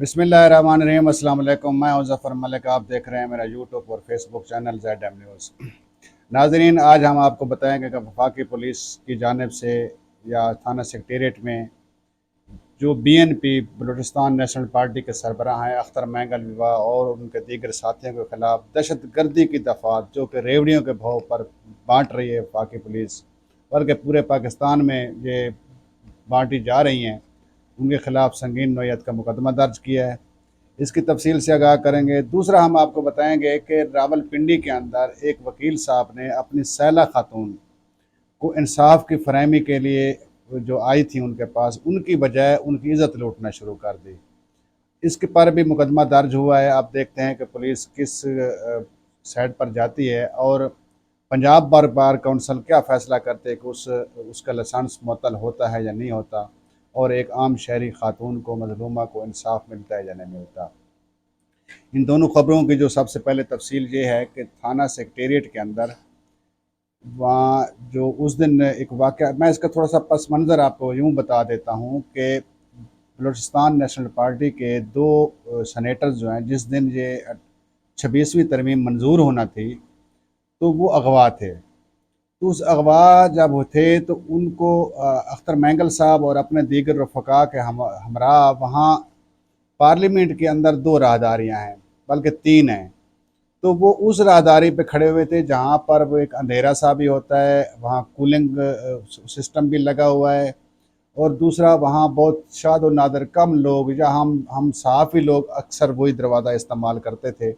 बिस्मिल्लाहिर्रहमानिर्रहीम। अस्सलाम वालेकुम। मैं हूं ज़फ़र मलिक। आप देख रहे हैं मेरा यूट्यूब और फेसबुक चैनल ZM न्यूज़। नाज़रीन, आज हम आपको बताएंगे कि वफाकी पुलिस की जानिब से या थाना सेक्रेटेरिएट में जो BNP बलूचिस्तान नेशनल पार्टी के सरबराह हैं अख्तर मैंगल विवा और उनके दीगर साथियों के खिलाफ दहशत गर्दी की दफ़ात जो कि रेवड़ियों के भाव पर बांट रही है वफाकी पुलिस, बल्कि पूरे पाकिस्तान में ये बांटी जा रही हैं, उनके खिलाफ संगीन नोयत का मुकदमा दर्ज किया है। इसकी तफसील से आगाह करेंगे। दूसरा, हम आपको बताएंगे कि रावलपिंडी के अंदर एक वकील साहब ने अपनी सैला खातून को इंसाफ की फरहमी के लिए जो आई थी उनके पास, उनकी बजाय उनकी इज़्ज़त लूटना शुरू कर दी। इसके पर भी मुकदमा दर्ज हुआ है। आप देखते हैं कि पुलिस किस साइड पर जाती है और पंजाब बार काउंसिल क्या फ़ैसला करते हैं कि उसका लाइसेंस मुअत्तल होता है या नहीं होता, और एक आम शहरी खातून को, मजलूमा को इंसाफ मिलता है या नहीं मिलता। इन दोनों ख़बरों की जो सबसे पहले तफसील ये है कि थाना सेक्रेटेरिएट के अंदर वहाँ जो उस दिन एक वाक़या, मैं इसका थोड़ा सा पस मंज़र आपको यूँ बता देता हूँ कि बलूचिस्तान नेशनल पार्टी के दो सेनेटर्स जो हैं, जिस दिन ये 26वीं तरमीम मंजूर होना थी तो वो अगवा थे। तो उस अगवा जब वो थे तो उनको अख्तर मैंगल साहब और अपने दीगर रफ़क़ा के हमरा वहाँ पार्लियामेंट के अंदर दो राहदारियाँ हैं, बल्कि तीन हैं। तो वो उस राहदारी पे खड़े हुए थे जहाँ पर वो एक अंधेरा सा भी होता है, वहाँ कूलिंग सिस्टम भी लगा हुआ है, और दूसरा वहाँ बहुत शाद और नादर कम लोग, या हम सहाफ़ी लोग अक्सर वही दरवाज़ा इस्तेमाल करते थे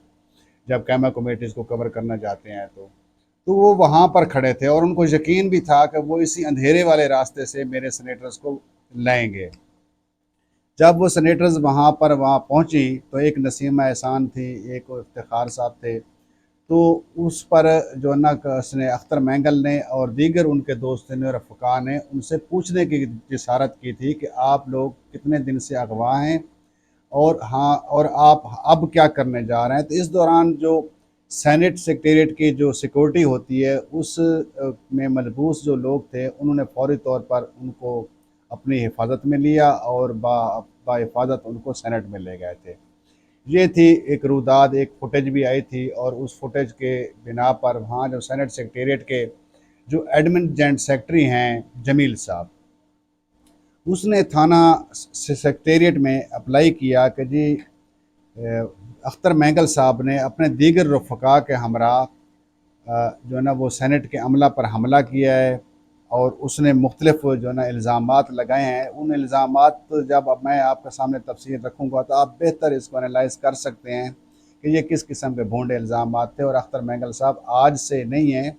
जब कैमा कमेटीज़ को कवर करना चाहते हैं। तो वो वहाँ पर खड़े थे और उनको यकीन भी था कि वो इसी अंधेरे वाले रास्ते से मेरे सेनेटर्स को लाएंगे। जब वो सेनेटर्स वहाँ पहुँची तो एक नसीमा एहसान थी, एक इफ्तिखार साहब थे। तो उस पर जो है ना उसने अख्तर मैंगल ने और दीगर उनके दोस्त ने और रफ़क़ा ने उनसे पूछने की जिसारत की थी कि आप लोग कितने दिन से अगवा हैं, और हाँ, और आप अब क्या करने जा रहे हैं। तो इस दौरान जो सेनेट सेक्रेटेरिएट की जो सिक्योरिटी होती है उस में मलबूस जो लोग थे, उन्होंने फौरी तौर पर उनको अपनी हिफाजत में लिया और बाहिफाजत उनको सेनेट में ले गए थे। ये थी एक रुदाद, एक फुटेज भी आई थी, और उस फुटेज के बिना पर वहाँ जो सेनेट सेक्रेटेरिएट के जो एडमिन जेंट सेक्रेटरी हैं जमील साहब, उसने थाना सेक्रेटेरिएट में अप्लाई किया कि जी अख्तर मैंगल साहब ने अपने दीगर रफ़क़ा के हमरा जो है ना वो सेनेट के अमला पर हमला किया है, और उसने मुख्तलिफ जो है ना इल्ज़ामात लगाए हैं। उन इल्ज़ामात जब अब मैं आपके सामने तफसील रखूँगा तो आप बेहतर इसको एनालाइज़ कर सकते हैं कि ये किस किस्म के भोंडे इल्ज़ामात थे। और अख्तर मैंगल साहब आज से नहीं हैं,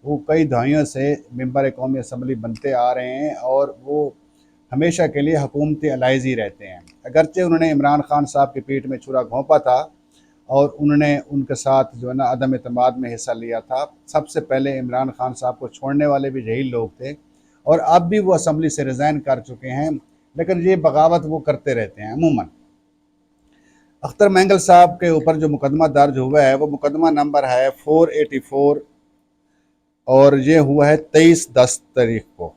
वो कई दहाइयों से मेंबर कौमी असम्बली बनते आ रहे हैं, और वो हमेशा के लिए हुकूमती अलाइज़ी रहते हैं। अगरचे उन्होंने इमरान खान साहब की पीठ में छुरा घोंपा था और उन्होंने उनके साथ जो है ना अदम एतमाद में हिस्सा लिया था। सबसे पहले इमरान खान साहब को छोड़ने वाले भी यही लोग थे, और अब भी वो असम्बली से रिज़ाइन कर चुके हैं, लेकिन ये बगावत वो करते रहते हैं अमूमन। अख्तर मैंगल साहब के ऊपर जो मुकदमा दर्ज हुआ है वो मुकदमा नंबर है 484, और ये हुआ है 23/10 को।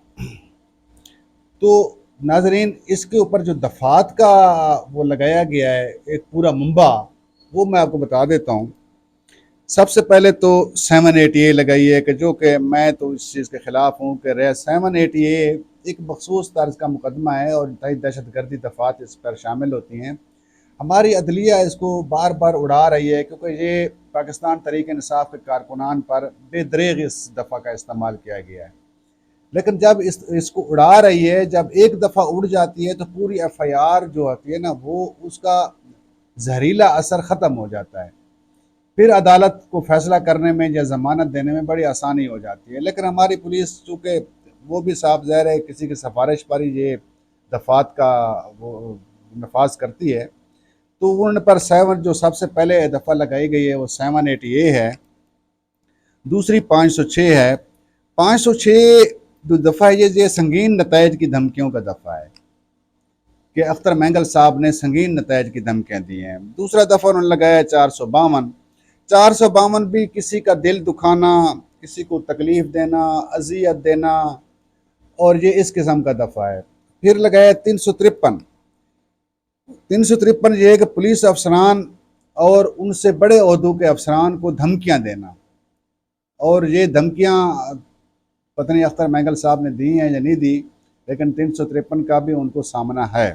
तो नाजरीन, इसके ऊपर जो दफात का वो लगाया गया है एक पूरा मुंबा, वो मैं आपको बता देता हूँ। सबसे पहले तो 780A लगाई है कि जो कि मैं तो इस चीज़ के ख़िलाफ़ हूँ कि 780A एक मखसूस तर्ज का मुकदमा है और इंतहाई दहशत गर्दी दफ़ात इस पर शामिल होती हैं। हमारी अदलिया इसको बार बार उड़ा रही है क्योंकि ये पाकिस्तान तहरीक इंसाफ के कारकुनान पर बेदरेग इस दफ़ा का इस्तेमाल किया गया है। लेकिन जब इसको उड़ा रही है, जब एक दफ़ा उड़ जाती है तो पूरी FIR जो होती है ना, वो उसका जहरीला असर ख़त्म हो जाता है। फिर अदालत को फैसला करने में या ज़मानत देने में बड़ी आसानी हो जाती है। लेकिन हमारी पुलिस चूँकि वो भी साफ ज़ाहिर है किसी की सिफारिश पर ही ये दफ़ात का वो नफाज करती है, तो उन पर 7 जो सबसे पहले दफ़ा लगाई गई है वो 780A है। दूसरी 506 है। 506 जो दफ़ा है ये संगीन नतायज की धमकियों का दफ़ा है कि अख्तर मैंगल साहब ने संगीन नतायज की धमकियाँ दी हैं। दूसरा दफ़ा उन्होंने लगाया है 452। 452 भी किसी का दिल दुखाना, किसी को तकलीफ़ देना, अजियत देना, और ये इस किस्म का दफ़ा है। फिर लगाया 353। 353 یہ ہے کہ پولیس افسران اور ان سے بڑے عہدوں کے افسران کو دھمکیاں دینا، اور یہ دھمکیاں پتہ نہیں اختر مینگل صاحب نے دی ہیں یا نہیں دی، لیکن 353 کا بھی ان کو سامنا ہے۔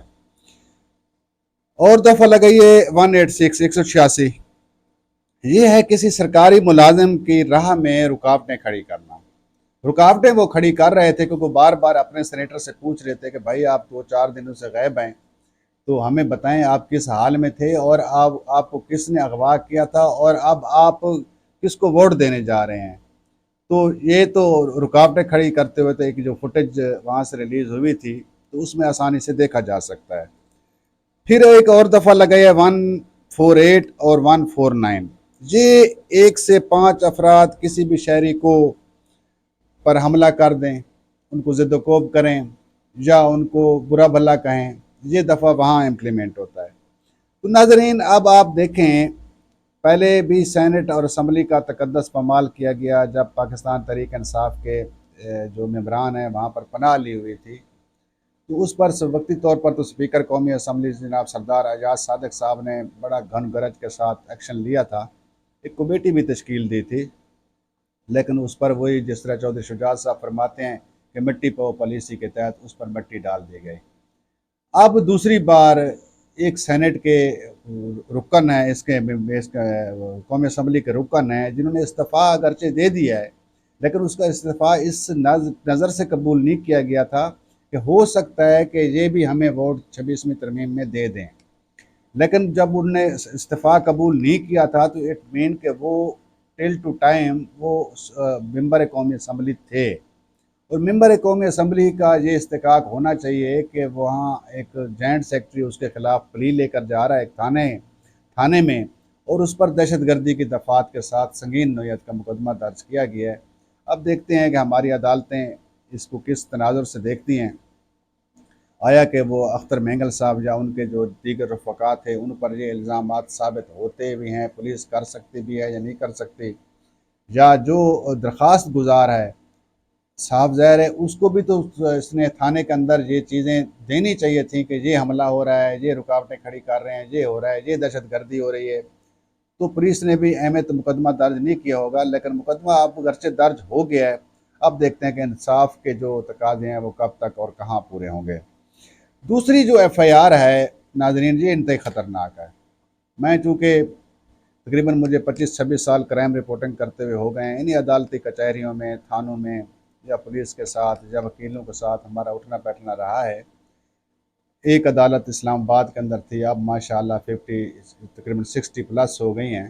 اور دفعہ لگائیے 186 186، یہ ہے کسی سرکاری ملازم کی راہ میں رکاوٹیں کھڑی کرنا۔ رکاوٹیں وہ کھڑی کر رہے تھے کیونکہ بار بار اپنے سینیٹر سے پوچھ رہے تھے کہ بھائی آپ 2-4 دنوں سے غائب ہیں، تو ہمیں بتائیں آپ کس حال میں تھے، اور آپ کو کس نے اغوا کیا تھا، اور اب آپ کس کو ووٹ دینے جا رہے ہیں۔ تو یہ تو رکاوٹیں کھڑی کرتے ہوئے تھے کہ جو فوٹیج وہاں سے ریلیز ہوئی تھی تو اس میں آسانی سے دیکھا جا سکتا ہے۔ پھر ایک اور دفعہ لگایا 148 اور 149، یہ 1 سے 5 افراد کسی بھی شہری کو پر حملہ کر دیں، ان کو ضد و کوب کریں یا ان کو برا بھلا کہیں، یہ دفعہ وہاں امپلیمنٹ ہوتا ہے۔ تو ناظرین اب آپ دیکھیں، پہلے بھی سینٹ اور اسمبلی کا تقدس پامال کیا گیا جب پاکستان تحریک انصاف کے جو ممبران ہیں وہاں پر پناہ لی ہوئی تھی، تو اس پر وقتی طور پر تو اسپیکر قومی اسمبلی جناب سردار اعجاز صادق صاحب نے بڑا گھن گرج کے ساتھ ایکشن لیا تھا، ایک کمیٹی بھی تشکیل دی تھی، لیکن اس پر وہی جس طرح چودھری شجاعت صاحب فرماتے ہیں کہ مٹی پو پالیسی کے تحت اس پر مٹی ڈال دی گئی۔ اب دوسری بار ایک سینٹ کے رکن ہیں، اس کے قومی اسمبلی کے رکن ہیں جنہوں نے استعفیٰ اگرچہ دے دیا ہے، لیکن اس کا استعفیٰ اس نظر سے قبول نہیں کیا گیا تھا کہ ہو سکتا ہے کہ یہ بھی ہمیں ووٹ 26ویں ترمیم میں دے دیں، لیکن جب انہوں نے استعفیٰ قبول نہیں کیا تھا تو اٹ مین کہ وہ ٹل ٹو ٹائم وہ ممبر قومی اسمبلی تھے، اور ممبر قومی اسمبلی کا یہ استحقاق ہونا چاہیے کہ وہاں ایک جوائنٹ سیکرٹری اس کے خلاف پلی لے کر جا رہا ہے ایک تھانے میں، اور اس پر دہشت گردی کی دفعات کے ساتھ سنگین نوعیت کا مقدمہ درج کیا گیا ہے۔ اب دیکھتے ہیں کہ ہماری عدالتیں اس کو کس تناظر سے دیکھتی ہیں، آیا کہ وہ اختر مینگل صاحب یا ان کے جو دیگر رفقات ہیں ان پر یہ الزامات ثابت ہوتے بھی ہیں، پولیس کر سکتی بھی ہے یا نہیں کر سکتی، یا جو درخواست گزار ہے صاحب ظاہر ہے اس کو بھی تو اس نے تھانے کے اندر یہ چیزیں دینی چاہیے تھیں کہ یہ حملہ ہو رہا ہے، یہ رکاوٹیں کھڑی کر رہے ہیں، یہ ہو رہا ہے، یہ دہشت گردی ہو رہی ہے، تو پولیس نے بھی اہمیت مقدمہ درج نہیں کیا ہوگا، لیکن مقدمہ اب اگرچہ درج ہو گیا ہے۔ اب دیکھتے ہیں کہ انصاف کے جو تقاضے ہیں وہ کب تک اور کہاں پورے ہوں گے۔ دوسری جو ایف آئی آر ہے ناظرین، یہ انتہائی خطرناک ہے۔ میں چونکہ تقریباً مجھے 25-26 سال کرائم رپورٹنگ کرتے ہوئے ہو گئے ہیں، انہی عدالتی کچہریوں میں، تھانوں میں، یا پولیس کے ساتھ یا وکیلوں کے ساتھ ہمارا اٹھنا بیٹھنا رہا ہے۔ ایک عدالت اسلام آباد کے اندر تھی، اب ماشاءاللہ تقریباً 60 پلس ہو گئی ہیں،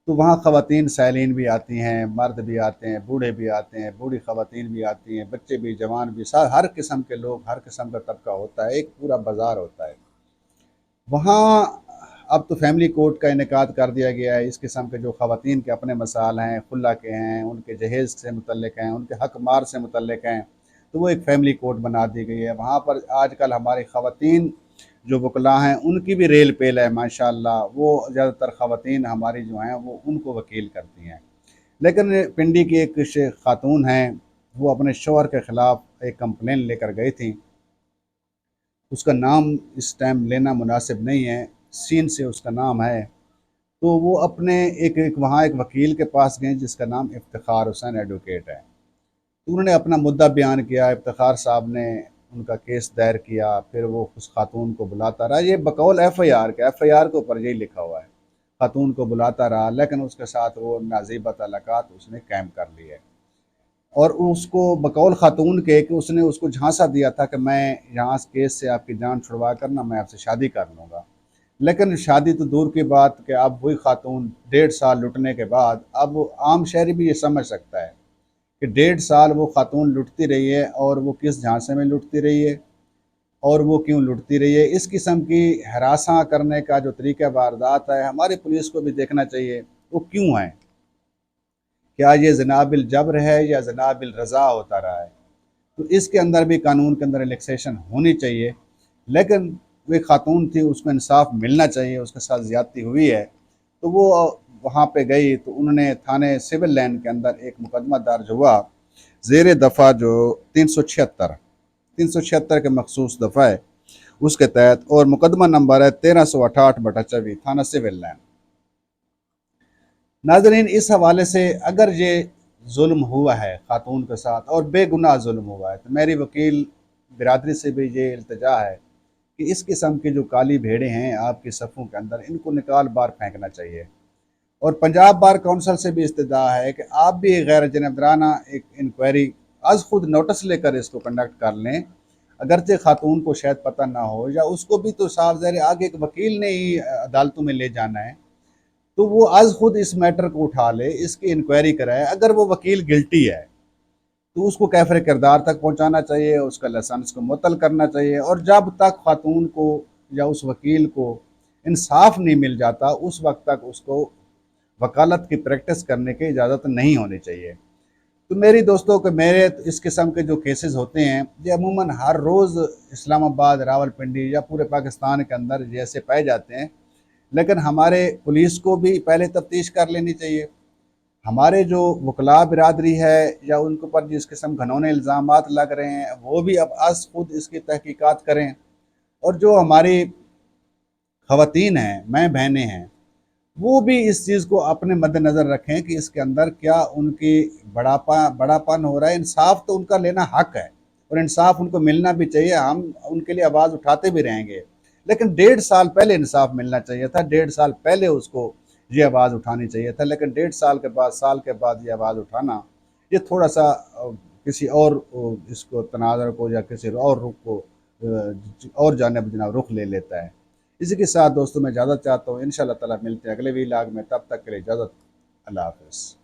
تو وہاں خواتین سائلین بھی آتی ہیں، مرد بھی آتے ہیں، بوڑھے بھی آتے ہیں، بوڑھی خواتین بھی آتی ہیں، بچے بھی، جوان بھی، ہر قسم کے لوگ، ہر قسم کا طبقہ ہوتا ہے، ایک پورا بازار ہوتا ہے وہاں۔ اب تو فیملی کورٹ کا انعقاد کر دیا گیا ہے، اس قسم کے جو خواتین کے اپنے مسائل ہیں، خلا کے ہیں، ان کے جہیز سے متعلق ہیں، ان کے حق مار سے متعلق ہیں، تو وہ ایک فیملی کورٹ بنا دی گئی ہے وہاں پر۔ آج کل ہماری خواتین جو وکلاء ہیں ان کی بھی ریل پیل ہے ماشاءاللہ، وہ زیادہ تر خواتین ہماری جو ہیں وہ ان کو وکیل کرتی ہیں، لیکن پنڈی کی ایک خاتون ہیں، وہ اپنے شوہر کے خلاف ایک کمپلین لے کر گئی تھیں، اس کا نام اس ٹائم لینا مناسب نہیں ہے، سین سے اس کا نام ہے، تو وہ اپنے وہاں ایک وکیل کے پاس گئے جس کا نام افتخار حسین ایڈوکیٹ ہے، تو انہوں نے اپنا مدعا بیان کیا، افتخار صاحب نے ان کا کیس دائر کیا، پھر وہ اس خاتون کو بلاتا رہا، یہ بقول ایف آئی آر کے اوپر یہی لکھا ہوا ہے، خاتون کو بلاتا رہا، لیکن اس کے ساتھ وہ نازیبہ تعلقات اس نے قائم کر لی ہے، اور اس کو بقول خاتون کے کہ اس نے اس کو جھانسا دیا تھا کہ میں یہاں اس کیس سے آپ کی جان چھڑوا کر نا میں آپ سے شادی کر لوں گا، لیکن شادی تو دور کی بات کہ اب وہی خاتون 1.5 سال لٹنے کے بعد، اب عام شہری بھی یہ سمجھ سکتا ہے کہ 1.5 سال وہ خاتون لٹتی رہی ہے، اور وہ کس جھانسے میں لٹتی رہی ہے اور وہ کیوں لٹتی رہی ہے۔ اس قسم کی ہراساں کرنے کا جو طریقہ واردات ہے ہماری پولیس کو بھی دیکھنا چاہیے وہ کیوں ہیں، کیا یہ جناب الجبر ہے یا جناب الرضا ہوتا رہا ہے، تو اس کے اندر بھی قانون کے اندر ریلیکسیشن ہونی چاہیے، لیکن وہ ایک خاتون تھی، اس کو انصاف ملنا چاہیے، اس کے ساتھ زیادتی ہوئی ہے، تو وہ وہاں پہ گئی، تو انہوں نے تھانے سول لائن کے اندر ایک مقدمہ درج ہوا زیر دفعہ جو 376 کے مخصوص دفعہ ہے، उसके तहत, और मुकदमा नंबर है 1368/24 थाना सिविल लाइन। नाजरीन, इस हवाले से अगर ये जुल्म हुआ है खातून के साथ और बेगुनाह जुल्म हुआ है, तो मेरी वकील बिरादरी से भी ये इल्तिजा है कि इस किस्म की जो काली भेड़ें हैं आपकी सफ़ों के अंदर, इनको निकाल बाहर फेंकना चाहिए। और पंजाब बार काउंसिल से भी इस्तदा है कि आप भी गैर जनबदाराना एक इंक्वायरी आज खुद नोटिस लेकर इसको कंडक्ट कर लें। अगरचे खातून को शायद पता ना हो, या उसको भी तो साफ ज़ाहिर आगे एक वकील ने ही अदालतों में ले जाना है, तो वो आज खुद इस मैटर को उठा ले, इसकी इंक्वायरी कराए। अगर वो वकील गिल्टी है तो उसको कैफर किरदार तक पहुंचाना चाहिए, उसका लाइसेंस को मुअत्तल करना चाहिए। और जब तक खातून को या उस वकील को इंसाफ नहीं मिल जाता, उस वक्त तक उसको वकालत की प्रैक्टिस करने की इजाज़त नहीं होनी चाहिए। तो मेरी दोस्तों के मेरे इस किस्म के जो केसेस होते हैं, ये अमूमन हर रोज़ इस्लामाबाद, रावलपिंडी या पूरे पाकिस्तान के अंदर जैसे पाए जाते हैं। लेकिन हमारे पुलिस को भी पहले तफ्तीश कर लेनी चाहिए। हमारे जो वकला बिरादरी है या उनके ऊपर जिस किस्म घनौने इल्ज़ामात लग रहे हैं, वो भी अब आज खुद इसकी तहकीकात करें। और जो हमारी ख़वातीन हैं, मैं बहनें हैं, वो भी इस चीज़ को अपने मद्देनज़र रखें कि इसके अंदर क्या उनकी बड़ापन हो रहा है। इंसाफ तो उनका लेना हक है और इंसाफ उनको मिलना भी चाहिए। हम उनके लिए आवाज़ उठाते भी रहेंगे, लेकिन 1.5 साल पहले इंसाफ मिलना चाहिए था। 1.5 साल पहले उसको ये आवाज़ उठानी चाहिए था। लेकिन 1.5 साल के बाद, साल के बाद ये आवाज़ उठाना, ये थोड़ा सा किसी और इसको तनाज़र को या किसी और रुख को और जानिब जनाब रुख ले लेता है। इसी के साथ दोस्तों मैं इजाज़त चाहता हूँ। इंशाअल्लाह ताला मिलते हैं अगले वीलाग में, तब तक के लिए इजाज़त। अल्लाह हाफ़िज़।